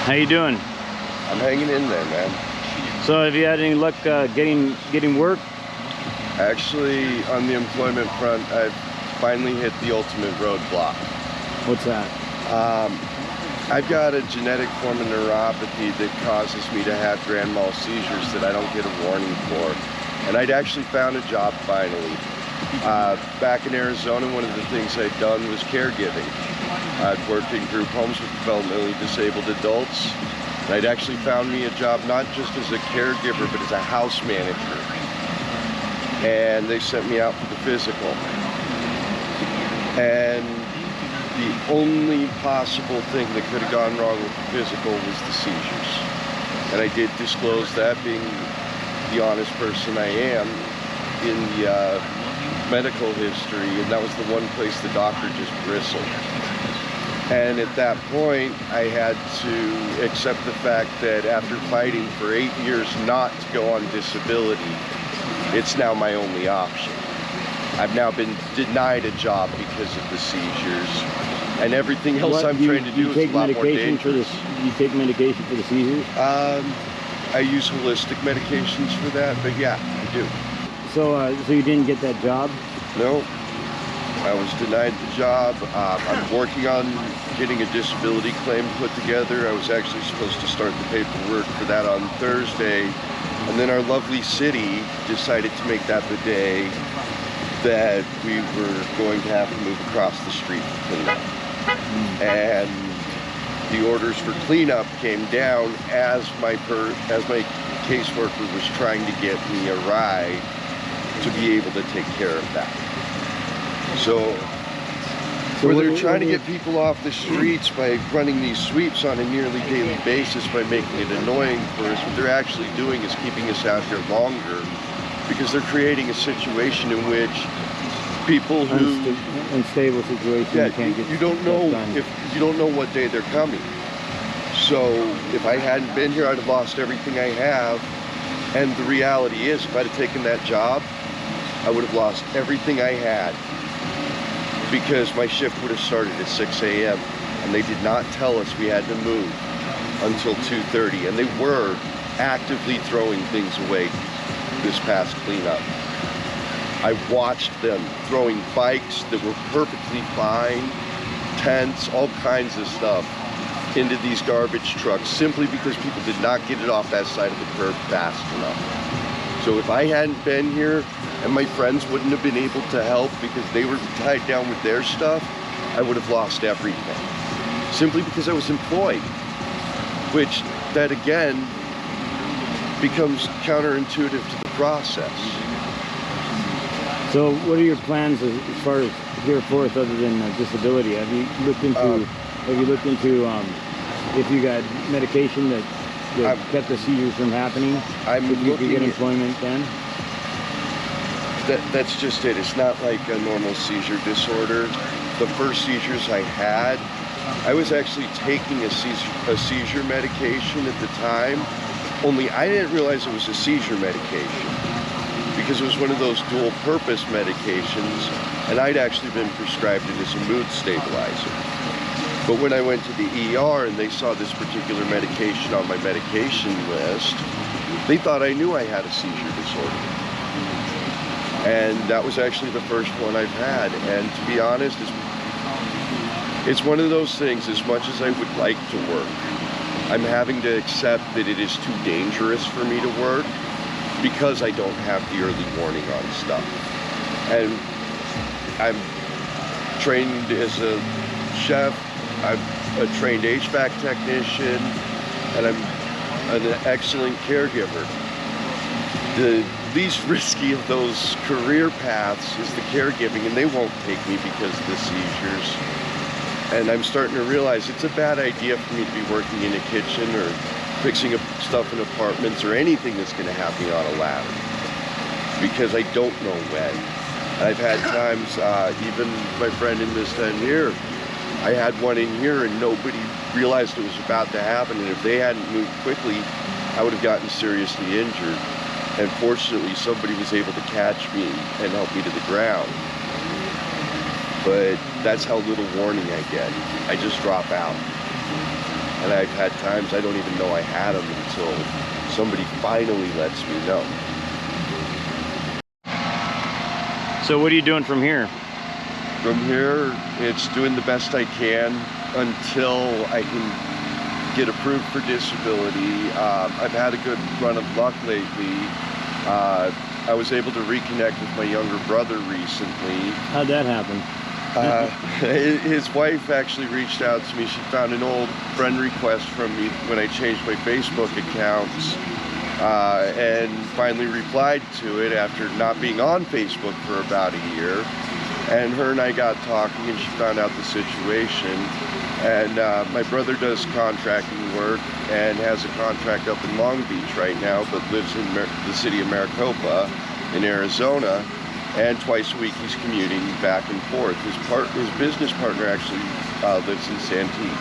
How you doing? I'm hanging in there, man. So have you had any luck getting work? Actually, on the employment front, I've finally hit the ultimate roadblock. What's that? I've got a genetic form of neuropathy that causes me to have grand mal seizures that I don't get a warning for. And I'd actually found a job finally. Back in Arizona, one of the things I'd done was caregiving. I'd worked in group homes with developmentally disabled adults. And I'd actually found me a job not just as a caregiver, but as a house manager. And they sent me out for the physical. And the only possible thing that could have gone wrong with the physical was the seizures. And I did disclose that, being the honest person I am, in the medical history, and that was the one place the doctor just bristled. And at that point, I had to accept the fact that after fighting for 8 years not to go on disability, it's now my only option. I've now been denied a job because of the seizures, and everything else I'm trying to do is a lot more dangerous. You take medication for the seizures? I use holistic medications for that, but yeah, I do. So you didn't get that job? No, I was denied the job. I'm working on getting a disability claim put together. I was actually supposed to start the paperwork for that on Thursday, and then our lovely city decided to make that the day that we were going to have to move across the street for cleanup. And the orders for cleanup came down as my caseworker was trying to get me a ride to be able to take care of that. So where they're trying to get people off the streets by running these sweeps on a nearly daily basis by making it annoying for us, what they're actually doing is keeping us out here longer, because they're creating a situation in which people who unstable situation, you don't know if you don't know what day they're coming. So if I hadn't been here, I'd have lost everything I have. And the reality is, if I'd have taken that job, I would have lost everything I had, because my shift would have started at 6 a.m. and they did not tell us we had to move until 2:30, and they were actively throwing things away this past cleanup. I watched them throwing bikes that were perfectly fine, tents, all kinds of stuff into these garbage trucks simply because people did not get it off that side of the curb fast enough. So if I hadn't been here and my friends wouldn't have been able to help because they were tied down with their stuff, I would have lost everything. Simply because I was employed, which that again becomes counterintuitive to the process. So what are your plans as far as here forth other than disability? Have you looked into if you got medication that kept the seizures from happening? If you could get employment then? That's just it. It's not like a normal seizure disorder. The first seizures I had, I was actually taking a seizure medication at the time, only I didn't realize it was a seizure medication, because it was one of those dual purpose medications, and I'd actually been prescribed it as a mood stabilizer. But when I went to the ER and they saw this particular medication on my medication list, they thought I knew I had a seizure disorder. And that was actually the first one I've had. And to be honest, it's one of those things, as much as I would like to work, I'm having to accept that it is too dangerous for me to work, because I don't have the early warning on stuff. And I'm trained as a chef, I'm a trained HVAC technician, and I'm an excellent caregiver. The least risky of those career paths is the caregiving, and they won't take me because of the seizures. And I'm starting to realize it's a bad idea for me to be working in a kitchen or fixing up stuff in apartments or anything that's going to have me on a ladder, because I don't know when. I've had times, even my friend in this tent here, I had one in here and nobody realized it was about to happen, and if they hadn't moved quickly, I would have gotten seriously injured. And fortunately, somebody was able to catch me and help me to the ground. But that's how little warning I get. I just drop out. And I've had times I don't even know I had them until somebody finally lets me know. So what are you doing from here? From here, it's doing the best I can until I can get approved for disability. I've had a good run of luck lately. I was able to reconnect with my younger brother recently. How'd that happen? His wife actually reached out to me. She found an old friend request from me when I changed my Facebook accounts, and finally replied to it after not being on Facebook for about a year. And her and I got talking, and she found out the situation. And my brother does contracting work and has a contract up in Long Beach right now, but lives in the city of Maricopa in Arizona. And twice a week he's commuting back and forth. His business partner actually lives in Santee.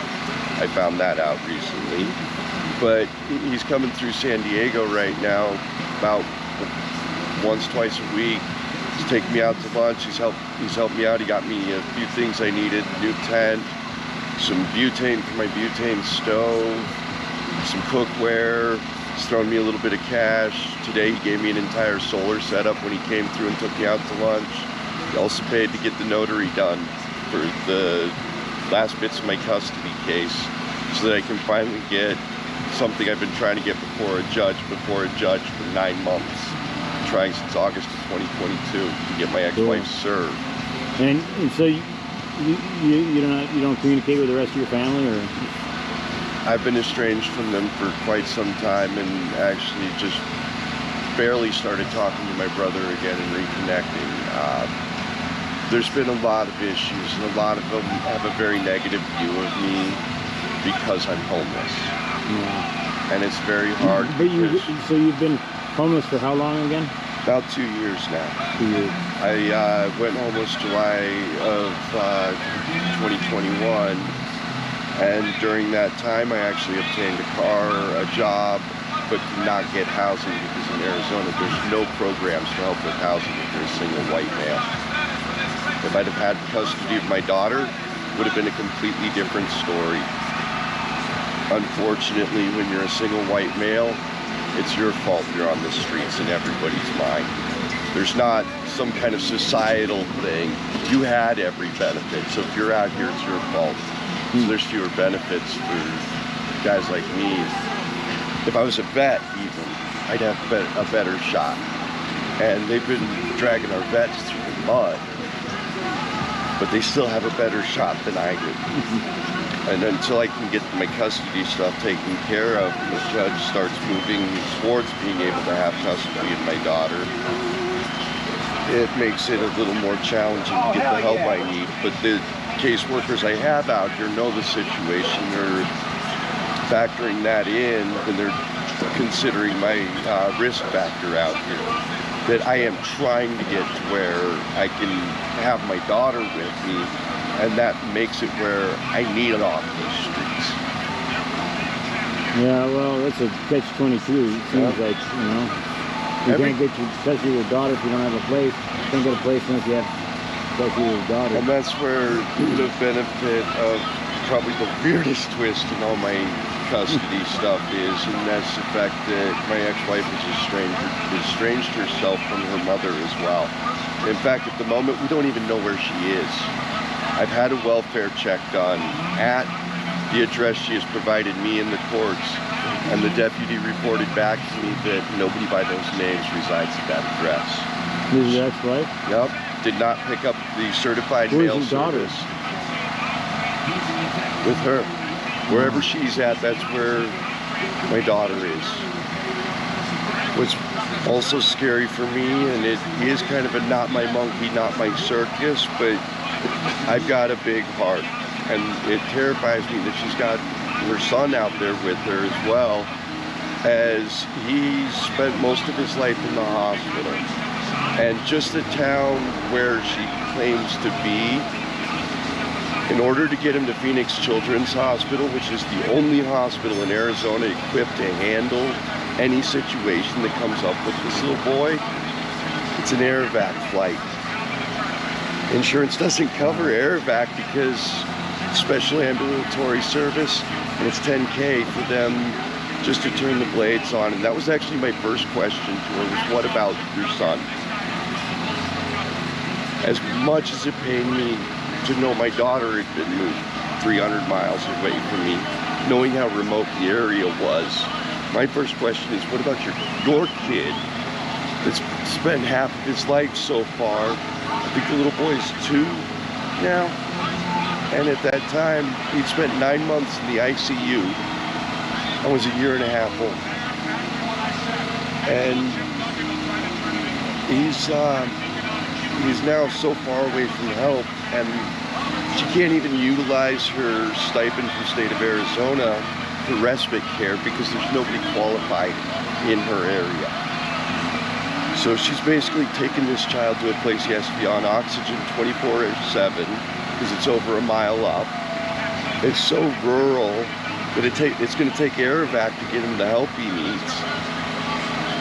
I found that out recently. But he's coming through San Diego right now about once, twice a week. He's taking me out to lunch. He's helped me out. He got me a few things I needed: new tent, some butane for my butane stove, some cookware. He's thrown me a little bit of cash. Today he gave me an entire solar setup when he came through and took me out to lunch. He also paid to get the notary done for the last bits of my custody case so that I can finally get something I've been trying to get before a judge for 9 months. Trying since August of 2022 to get my ex-wife served. And so you don't communicate with the rest of your family, or? I've been estranged from them for quite some time, and actually just barely started talking to my brother again and reconnecting. There's been a lot of issues, and a lot of them have a very negative view of me because I'm homeless. Yeah. And it's very hard. But so you've been homeless for how long again? About 2 years now. 2 years. I went homeless July of 2021, and during that time I actually obtained a car, a job, but could not get housing because in Arizona there's no programs to help with housing if you're a single white male. If I'd have had custody of my daughter, it would have been a completely different story. Unfortunately, when you're a single white male, it's your fault you're on the streets in everybody's mind. There's not some kind of societal thing. You had every benefit, so if you're out here, it's your fault. So there's fewer benefits for guys like me. If I was a vet even, I'd have a better shot. And they've been dragging our vets through the mud, but they still have a better shot than I do. And until I can get my custody stuff taken care of, and the judge starts moving towards being able to have custody of my daughter, it makes it a little more challenging to get the help I need. But the caseworkers I have out here know the situation. They're factoring that in, and they're considering my risk factor out here. That I am trying to get to where I can have my daughter with me, and that makes it where I need it off the streets. Yeah, well, that's a catch-22. It seems like, you know, you can't get your custody of your daughter if you don't have a place. You can't get a place unless you have custody of your daughter. And that's where the benefit of probably the weirdest twist in all my custody stuff is, and that's the fact that my ex-wife is estranged herself from her mother as well. In fact, at the moment, we don't even know where she is. I've had a welfare check done at the address she has provided me in the courts, and the deputy reported back to me that nobody by those names resides at that address. This is your ex-wife? Yep. Did not pick up the certified mail service. With her. Wherever she's at, that's where my daughter is. What's also scary for me, and it is kind of a not my monkey, not my circus, but I've got a big heart. And it terrifies me that she's got her son out there with her as well, as he's spent most of his life in the hospital. And just the town where she claims to be, in order to get him to Phoenix Children's Hospital, which is the only hospital in Arizona equipped to handle any situation that comes up with this little boy, it's an air vac flight. Insurance doesn't cover air vac because special ambulatory service and it's 10K for them just to turn the blades on. And that was actually my first question to her, was what about your son? As much as it pained me to know my daughter had been moved 300 miles away from me, knowing how remote the area was, my first question is, what about your kid that's spent half of his life so far? I think the little boy's 2 now, and at that time he'd spent 9 months in the ICU. I was a year and a half old, and he's now so far away from help, and she can't even utilize her stipend from the state of Arizona for respite care because there's nobody qualified in her area. So she's basically taken this child to a place he has to be on oxygen 24/7 because it's over a mile up. It's so rural that it's going to take Air-Evac to get him the help he needs.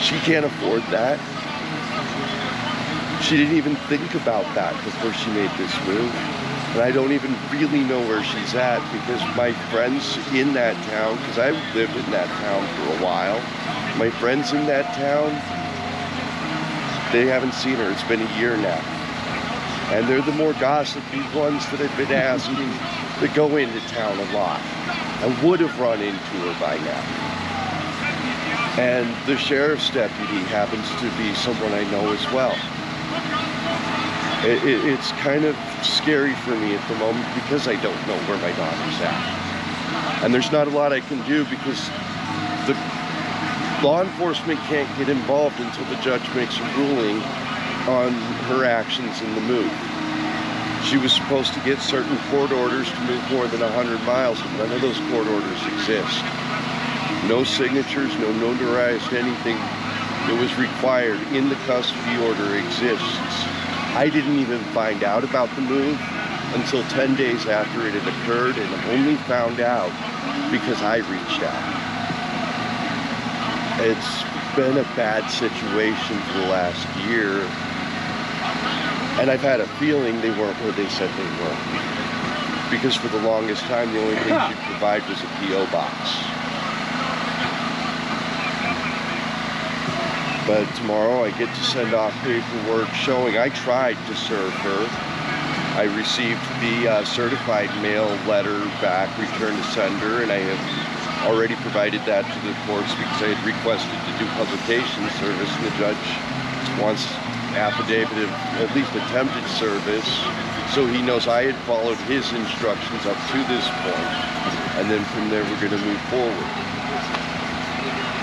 She can't afford that. She didn't even think about that before she made this move. And I don't even really know where she's at because my friends in that town, because I lived in that town for a while, my friends in that town, they haven't seen her. It's been a year now. And they're the more gossipy ones that I've been asking that go into town a lot. I would have run into her by now. And the sheriff's deputy happens to be someone I know as well. It's kind of scary for me at the moment because I don't know where my daughter's at. And there's not a lot I can do because the law enforcement can't get involved until the judge makes a ruling on her actions in the move. She was supposed to get certain court orders to move more than 100 miles, and none of those court orders exist. No signatures, no notarized anything that was required in the custody order exists. I didn't even find out about the move until 10 days after it had occurred, and only found out because I reached out. It's been a bad situation for the last year, and I've had a feeling they weren't where they said they were. Because for the longest time, the only thing she'd provide was a P.O. box. But tomorrow I get to send off paperwork showing I tried to serve her. I received the certified mail letter back, return to sender, and I have already provided that to the courts because I had requested to do publication service, and the judge wants affidavit of at least attempted service, so he knows I had followed his instructions up to this point, and then from there we're going to move forward.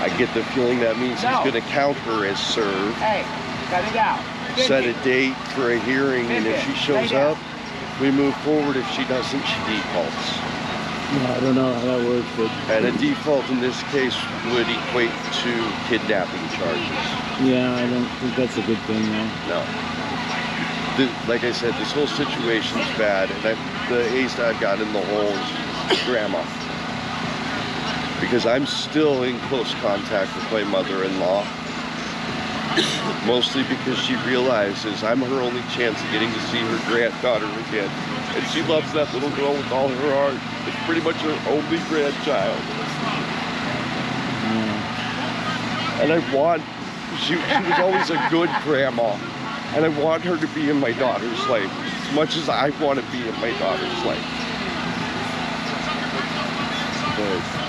I get the feeling that means he's going to count her as served. Hey, cut it out. Set a date for a hearing, and if she shows up, we move forward. If she doesn't, she defaults. Yeah, I don't know how that works, but... And a default in this case would equate to kidnapping charges. Yeah, I don't think that's a good thing, though. No. Like I said, this whole situation's bad, and the ace I got in the hole is Grandma. Because I'm still in close contact with my mother-in-law. Mostly because she realizes I'm her only chance of getting to see her granddaughter again. And she loves that little girl with all her heart. It's pretty much her only grandchild. And she was always a good grandma. And I want her to be in my daughter's life as much as I want to be in my daughter's life. But